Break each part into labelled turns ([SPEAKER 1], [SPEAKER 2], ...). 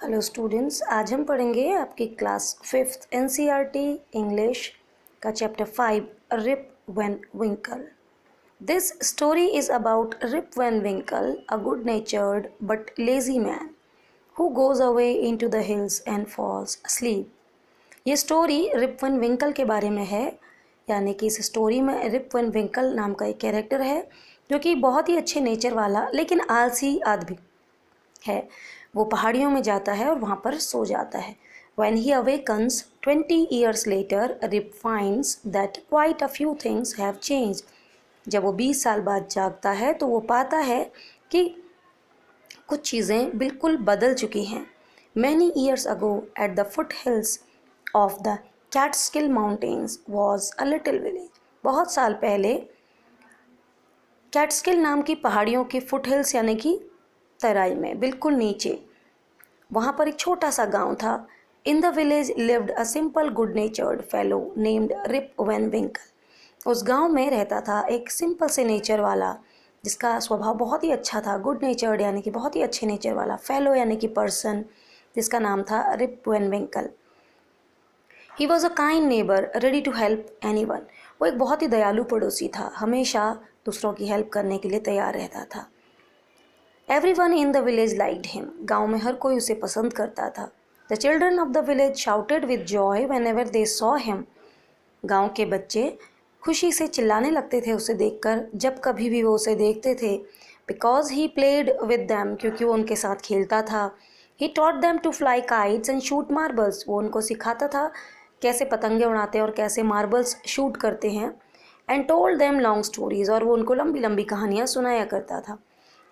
[SPEAKER 1] Hello students, आज हम पढ़ेंगे आपकी क्लास 5th एनसीईआरटी इंग्लिश का chapter 5 Rip Van Winkle. This story is about Rip Van Winkle, a good natured but lazy man who goes away into the hills and falls asleep। ये story Rip Van Winkle के बारे में है, यानी कि इस story में rib Van विंकल नाम का एक कैरेक्टर है जो कि बहुत ही अच्छे नेचर वाला लेकिन आलसी आदमी है। वो पहाड़ियों में जाता है और वहाँ पर सो जाता है। When he awakens 20 years later, Rip finds that quite a few things have changed। जब वो 20 साल बाद जागता है तो वो पाता है कि कुछ चीज़ें बिल्कुल बदल चुकी हैं। Many years ago, at the foothills of the Catskill Mountains was a little village। बहुत साल पहले कैटस्किल नाम की पहाड़ियों के फुटहिल्स यानी कि तराई में बिल्कुल नीचे वहाँ पर एक छोटा सा गांव था। In the village lived a simple good natured fellow named Rip Van Winkle. उस गांव में रहता था एक सिंपल से नेचर वाला जिसका स्वभाव बहुत ही अच्छा था। गुड नेचर्ड यानी कि बहुत ही अच्छे नेचर वाला, फेलो यानी कि पर्सन, जिसका नाम था Rip Van Winkle. He was a kind neighbour ready to help anyone. वो एक बहुत ही दयालु पड़ोसी था, हमेशा दूसरों की हेल्प करने के लिए तैयार रहता था। Everyone in the village liked him। गांव में हर कोई उसे पसंद करता था। The children of the village shouted with joy whenever they saw him। गांव के बच्चे खुशी से चिल्लाने लगते थे उसे देखकर जब कभी भी वो उसे देखते थे। Because he played with them, क्योंकि वो उनके साथ खेलता था। He taught them to fly kites and shoot marbles। वो उनको सिखाता था कैसे पतंगे उड़ाते हैं और कैसे मार्बल्स शूट करते हैं। And told them long stories, और वो उनको लंबी लंबी कहानियाँ सुनाया करता था।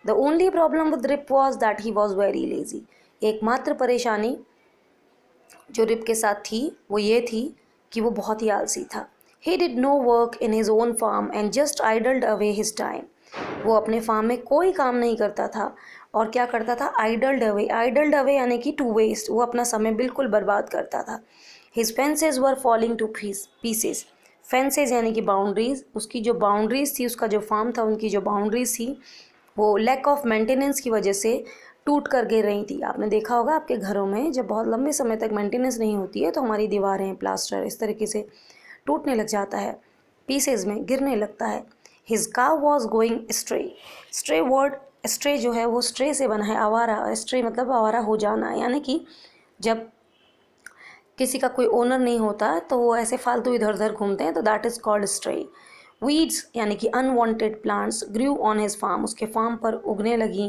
[SPEAKER 1] The only problem with Rip was that he was very lazy। एकमात्र परेशानी जो रिप के साथ थी वो ये थी कि वो बहुत ही आलसी था। He did no work in his own farm and just idled away his time। वो अपने फार्म में कोई काम नहीं करता था और क्या करता था, idled away यानी कि to waste। वो अपना समय बिल्कुल बर्बाद करता था। His fences were falling to pieces। Fences यानी कि बाउंड्रीज, उसकी जो बाउंड्रीज थी, उसका जो फार्म था उनकी जो बाउंड्रीज थी वो लैक ऑफ मेंटेनेंस की वजह से टूट कर गिर रही थी। आपने देखा होगा आपके घरों में जब बहुत लंबे समय तक मेंटेनेंस नहीं होती है तो हमारी दीवारें, प्लास्टर इस तरीके से टूटने लग जाता है, पीसेज में गिरने लगता है। हिज काव was going stray. Stray word, stray जो है वो स्ट्रे से बना है, आवारा। स्ट्रे मतलब आवारा हो जाना, यानी कि जब किसी का कोई ओनर नहीं होता तो वो ऐसे फालतू इधर उधर घूमते हैं, तो that is called stray. Weeds यानी कि unwanted plants grew on his farm. उसके फार्म पर उगने लगी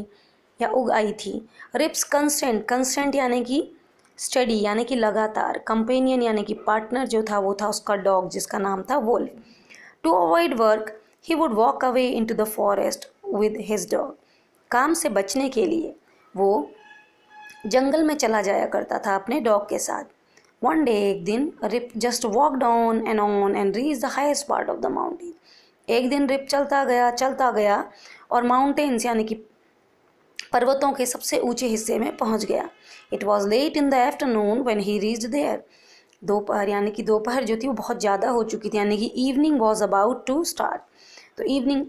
[SPEAKER 1] या उग आई थी। रिप्स कंस्टेंट, कंस्टेंट यानी कि स्टडी यानी कि लगातार। कंपेनियन यानी कि पार्टनर जो था वो था उसका डॉग जिसका नाम था Wolf. To avoid work he would walk away into the forest with his dog. काम से बचने के लिए वो जंगल में चला जाया करता था अपने डॉग के साथ। वन डे, एक दिन, Rip just walked on and reach the highest part of the mountain. एक दिन रिप चलता गया और माउंटेन्स यानी कि पर्वतों के सबसे ऊंचे हिस्से में पहुंच गया। It was late in the afternoon when he reached there. दोपहर यानी कि दोपहर जो थी वो बहुत ज़्यादा हो चुकी थी, यानी कि evening was about to start. तो इवनिंग,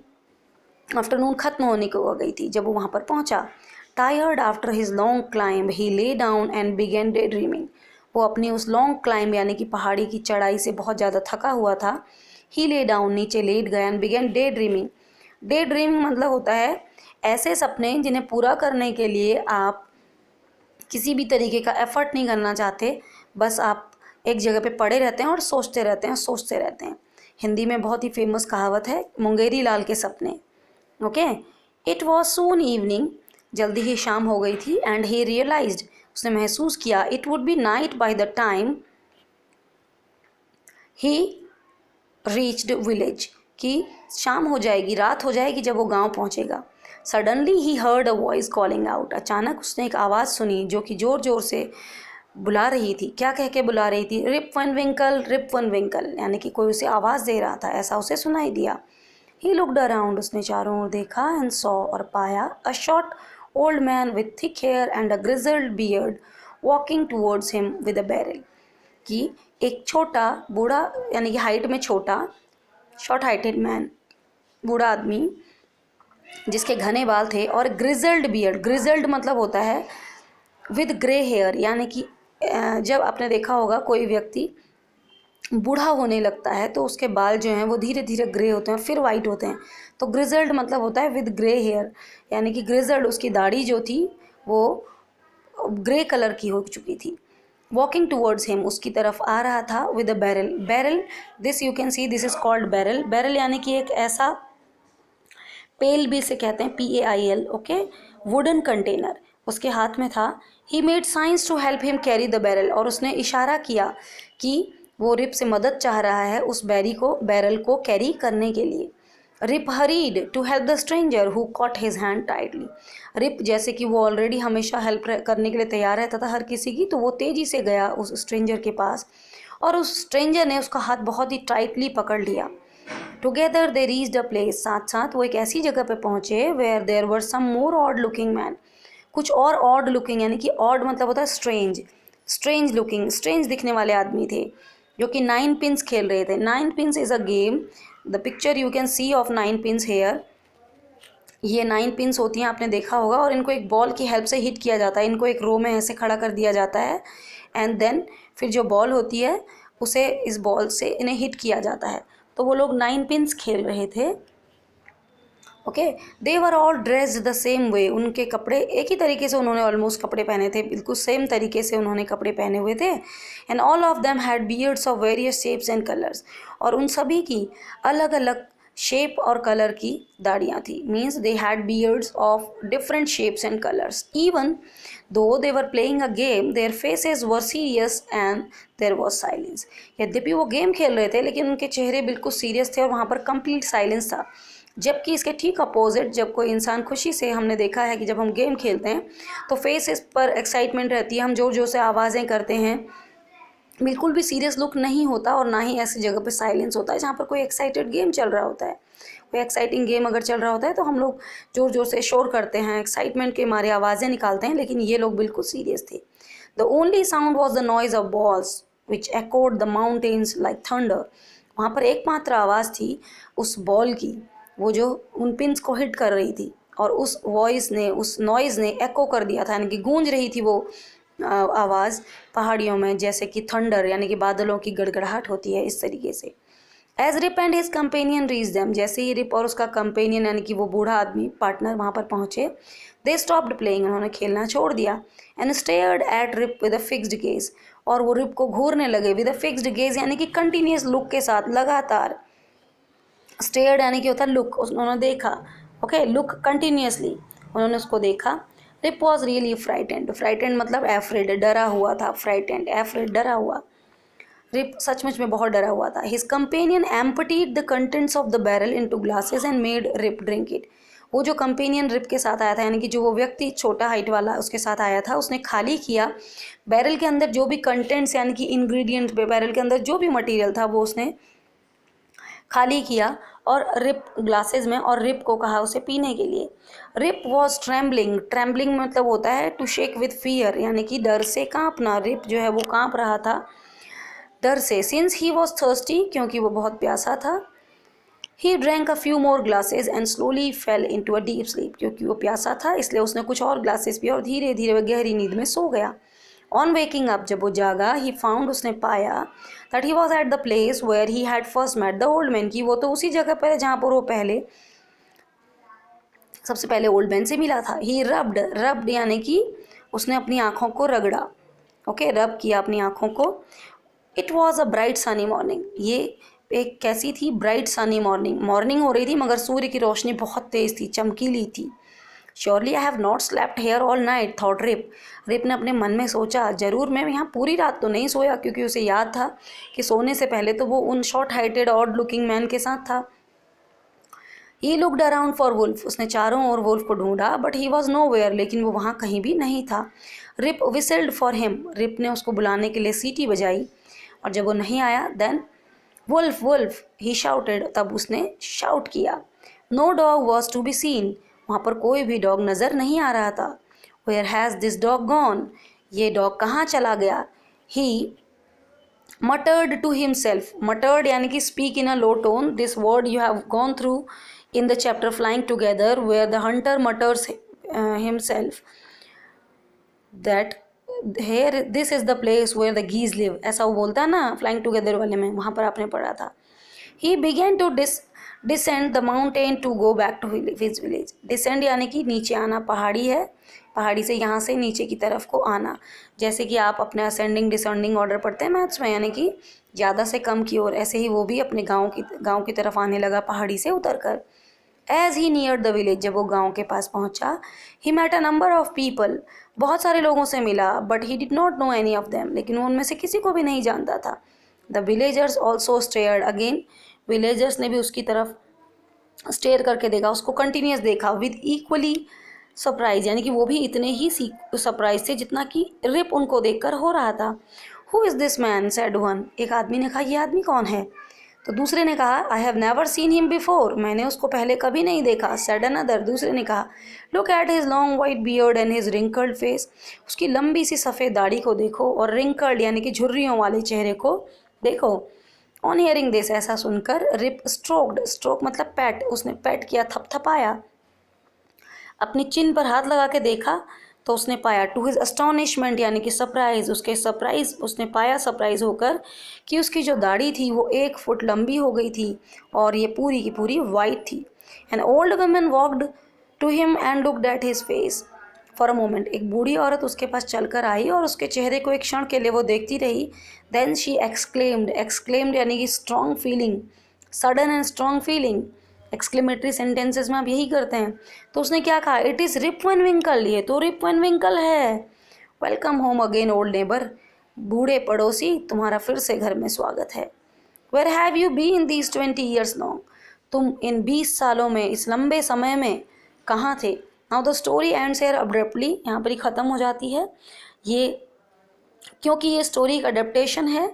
[SPEAKER 1] आफ्टरनून खत्म होने को हो गई थी जब वो वहाँ पर पहुँचा। Tired after his long climb he lay down and began daydreaming. वो अपनी उस लॉन्ग क्लाइंब यानी कि पहाड़ी की चढ़ाई से बहुत ज़्यादा थका हुआ था। ही ले डाउन, नीचे लेट गया, and began daydreaming. Daydreaming मतलब होता है ऐसे सपने जिन्हें पूरा करने के लिए आप किसी भी तरीके का एफर्ट नहीं करना चाहते, बस आप एक जगह पे पड़े रहते हैं और सोचते रहते हैं। हिंदी में बहुत ही फेमस कहावत है, मुंगेरी लाल के सपने। Okay. It was soon evening, जल्दी ही शाम हो गई थी। एंड ही रियलाइज्ड, उसने महसूस किया, it would be night by the time he reached village, कि शाम हो जाएगी, रात हो जाएगी जब वो गांव पहुंचेगा। Suddenly he heard a voice calling out. अचानक उसने एक आवाज़ सुनी जो कि ज़ोर ज़ोर से बुला रही थी। क्या कह के बुला रही थी? रिप वन विंकल, रिप वन विंकल, यानी कि कोई उसे आवाज़ दे रहा था, ऐसा उसे सुनाई दिया। ही लुक्ड अराउंड, उसने चारों ओर देखा, एंड सॉ, और पाया, a short old man with thick hair and a grizzled beard walking towards him with a barrel. कि एक छोटा बूढ़ा यानी कि हाइट में छोटा, शॉर्ट हाइटेड मैन, बूढ़ा आदमी जिसके घने बाल थे, और ग्रिजल्ड बियर्ड, ग्रिजल्ड मतलब होता है विद ग्रे हेयर, यानी कि जब आपने देखा होगा कोई व्यक्ति बूढ़ा होने लगता है तो उसके बाल जो हैं वो धीरे धीरे ग्रे होते हैं फिर वाइट होते हैं, तो ग्रिजल्ड मतलब होता है विद ग्रे हेयर, यानी कि ग्रिजल्ड, उसकी दाढ़ी जो थी वो ग्रे कलर की हो चुकी थी। वॉकिंग टूवर्ड्स हिम, उसकी तरफ आ रहा था, with a barrel. Barrel, this you can C, this is called barrel. Barrel यानी कि एक ऐसा, पेल भी से कहते हैं, PAIL, ओके, वुडन कंटेनर उसके हाथ में था। He made signs to help him carry the barrel, और उसने इशारा किया कि वो रिप से मदद चाह रहा है उस बैरल को कैरी करने के लिए। Rip hurried to help the stranger who caught his hand tightly. Rip जैसे कि वो ऑलरेडी हमेशा हेल्प करने के लिए तैयार रहता था हर किसी की, तो वो तेज़ी से गया उस स्ट्रेंजर के पास और उस स्ट्रेंजर ने उसका हाथ बहुत ही टाइटली पकड़ लिया। Together they reached a place, साथ साथ वो एक ऐसी जगह पे पहुंचे where there were some more odd looking man, कुछ और ऑड लुकिंग, यानी कि ऑड मतलब होता है स्ट्रेंज, स्ट्रेंज लुकिंग, स्ट्रेंज दिखने वाले आदमी थे जो कि 9 पिंस खेल रहे थे। 9 pins is a game, the picture you can see of 9 pins here. ये 9 पिंस होती हैं, आपने देखा होगा, और इनको एक बॉल की हेल्प से हिट किया जाता है। इनको एक रो में ऐसे खड़ा कर दिया जाता है एंड देन फिर जो बॉल होती है उसे इस बॉल से इन्हें हिट किया जाता है। तो वो लोग 9 पिंस खेल रहे थे। Okay, they were all dressed the same way, उनके कपड़े एक ही तरीके से, उन्होंने ऑलमोस्ट कपड़े पहने थे, बिल्कुल सेम तरीके से उन्होंने कपड़े पहने हुए थे। And all of them had beards of various shapes and colours, और उन सभी की अलग अलग शेप और कलर की दाढ़ियाँ थी। Means they had beards of different shapes and colours. Even though they were playing a game their faces were serious and there was silence. यद्यपि वो गेम खेल रहे थे लेकिन उनके चेहरे बिल्कुल सीरियस थे और वहाँ पर कंप्लीट साइलेंस था। जबकि इसके ठीक अपोजिट, जब कोई इंसान खुशी से, हमने देखा है कि जब हम गेम खेलते हैं तो फेस पर एक्साइटमेंट रहती है, हम जोर जोर से आवाज़ें करते हैं, बिल्कुल भी सीरियस लुक नहीं होता, और ना ही ऐसी जगह पे साइलेंस होता है जहाँ पर कोई एक्साइटेड गेम चल रहा होता है। कोई एक्साइटिंग गेम अगर चल रहा होता है तो हम लोग जोर जोर से शोर करते हैं, एक्साइटमेंट के मारे आवाज़ें निकालते हैं, लेकिन ये लोग बिल्कुल सीरियस थे। The only sound was the noise of balls which echoed the mountains like thunder. वहाँ पर एकमात्र आवाज़ थी उस बॉल की, वो जो उन पिंस को हिट कर रही थी, और उस वॉइस ने, उस नॉइज़ ने एको कर दिया था, यानी कि गूंज रही थी वो आवाज़ पहाड़ियों में, जैसे कि थंडर यानी कि बादलों की गड़गड़ाहट होती है, इस तरीके से। As Rip and his companion reach them, जैसे ही रिप और उसका कंपेनियन यानी कि वो बूढ़ा आदमी पार्टनर वहाँ पर पहुँचे, दे स्टॉप्ड प्लेइंग, उन्होंने खेलना छोड़ दिया, and stared at Rip with a fixed gaze, और वो रिप को घूरने लगे, विद अ फिक्स्ड गेज यानी कि कंटिन्यूस लुक के साथ, लगातार। स्टेयर्ड यानी कि होता है लुक, उन्होंने देखा, ओके, लुक कंटिन्यूसली, उन्होंने उसको देखा। Rip was really frightened, frightened मतलब एफ्रेड, डरा हुआ था, फ्राइटेंड, एफ्रेड, डरा हुआ। रिप सचमुच में बहुत डरा हुआ था। His companion emptied the contents of the barrel into glasses and made Rip drink it. वो जो कंपेनियन रिप के साथ आया था, यानी कि जो वो व्यक्ति छोटा हाइट वाला उसके साथ आया था, उसने खाली किया बैरल के अंदर जो भी कंटेंट्स यानी कि इंग्रेडिएंट, बैरल के अंदर जो भी मटेरियल था वो उसने खाली किया और रिप ग्लासेस में, और रिप को कहा उसे पीने के लिए। रिप वॉज ट्रैम्बलिंग, ट्रैम्बलिंग मतलब होता है टू शेक विथ फियर, यानी कि डर से कांपना। रिप जो है वो कांप रहा था डर से। सिंस ही वॉज थर्स्टी, क्योंकि वो बहुत प्यासा था। He drank a few more glasses and slowly fail into a deep sleep, क्योंकि वो प्यासा था इसलिए उसने कुछ और ग्लासेस पिया और धीरे धीरे वह गहरी नींद में सो गया। ऑन वेकिंग अप, जब वो जागा, ही फाउंड, उसने पाया, that he was at the place where he had first met the old man, की वो तो उसी जगह पर है जहाँ पर वो सबसे पहले ओल्ड मैन से मिला था। ही रब्ड, रब्ड यानी कि उसने अपनी आँखों को रगड़ा, ओके, रब किया अपनी आँखों को। It was a bright sunny morning, ये एक कैसी थी, ब्राइट सनी मॉर्निंग, मॉर्निंग हो रही थी मगर सूर्य की रोशनी बहुत तेज़ थी, चमकीली थी। Surely I have not slept here all night, thought Rip. Rip ने अपने मन में सोचा, जरूर मैं यहाँ पूरी रात तो नहीं सोया, क्योंकि उसे याद था कि सोने से पहले तो वो उन short heighted odd looking man के साथ था। He looked around for Wolf, उसने चारों ओर वुल्फ को ढूंढा, but he was nowhere, लेकिन वो वहाँ कहीं भी नहीं था। Rip whistled for him, Rip ने उसको बुलाने के लिए सीटी बजाई, और जब वो नहीं आया, then Wolf Wolf he shouted, तब उसने शाउट किया। No dog was to be seen, वहाँ पर कोई भी डॉग नज़र नहीं आ रहा था। Where has this dog gone, ये डॉग कहाँ चला गया। ही मटर्ड टू हिमसेल्फ, मटर्ड यानी कि speak in a low tone, this word you have gone through in the chapter Flying Together, where the hunter mutters himself. That here this is the place where the geese live, ऐसा वो बोलता है ना flying together वाले में, वहाँ पर आपने पढ़ा था. He began to descend the mountain to go back to his village. Descend यानी कि नीचे आना, पहाड़ी है, पहाड़ी से यहाँ से नीचे की तरफ को आना. जैसे कि आप अपने असेंडिंग डिसेंडिंग ऑर्डर पढ़ते हैं मैथ्स में, यानी कि ज़्यादा से कम की ओर, ऐसे ही वो भी अपने गाँव की तरफ आने लगा पहाड़ी से उतर कर. As he neared the village, जब वो गाँव के पास पहुँचा, he met a number of people, बहुत सारे लोगों से मिला, but he did not know any of them, लेकिन वो उनमें से किसी को भी नहीं जानता था. The villagers also stared again, villagers ने भी उसकी तरफ स्टेयर करके देखा, उसको कंटिन्यूस देखा, विद इक्वली सरप्राइज, यानी कि वो भी इतने ही सरप्राइज थे जितना कि रिप उनको देखकर हो रहा था. Who is this man, said one, एक आदमी ने कहा ये आदमी कौन है. तो दूसरे ने कहा I have never seen him before, मैंने उसको पहले कभी नहीं देखा. सेड अनदर, दूसरे ने कहा look at his long white beard and his wrinkled face, उसकी लंबी सी सफ़ेद दाढ़ी को देखो और रिंकल्ड यानी कि झुर्रियों वाले चेहरे को देखो. ऑन हियरिंग दिस, ऐसा सुनकर रिप स्ट्रोक्ड, स्ट्रोक मतलब पैट, उसने पैट किया, थपथपाया, अपनी चिन पर हाथ लगा के देखा तो उसने पाया, टू हिज अस्टॉनिशमेंट यानी कि सरप्राइज, उसके सरप्राइज उसने पाया सरप्राइज होकर कि उसकी जो दाढ़ी थी वो 1 फुट लंबी हो गई थी और ये पूरी की पूरी वाइट थी. An old woman walked to him and looked at his face for a moment, एक बूढ़ी औरत उसके पास चलकर आई और उसके चेहरे को एक क्षण के लिए वो देखती रही. देन शी एक्सक्लेम्ड, एक्सक्लेम्ड यानी कि strong feeling, sudden and strong feeling, exclamatory sentences में आप यही करते हैं. तो उसने क्या कहा, it is Rip Van Winkle, ये तो रिप वैन विंकल है. Welcome home again old neighbour, बूढ़े पड़ोसी तुम्हारा फिर से घर में स्वागत है. Where have you been these 20 years long, तुम इन 20 सालों में, इस लंबे समय में कहाँ थे. Now the story ends here abruptly, यहाँ पर ही ख़त्म हो जाती है ये, क्योंकि ये स्टोरी एक अडेप्टेशन है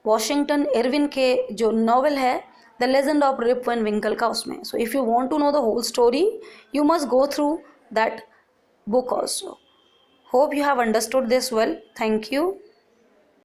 [SPEAKER 1] वॉशिंगटन इरविन के जो नॉवल है the legend of Rip Van Winkle का, उसमें. So if you want to know the whole story you must go through that book also. Hope you have understood this well. Thank you.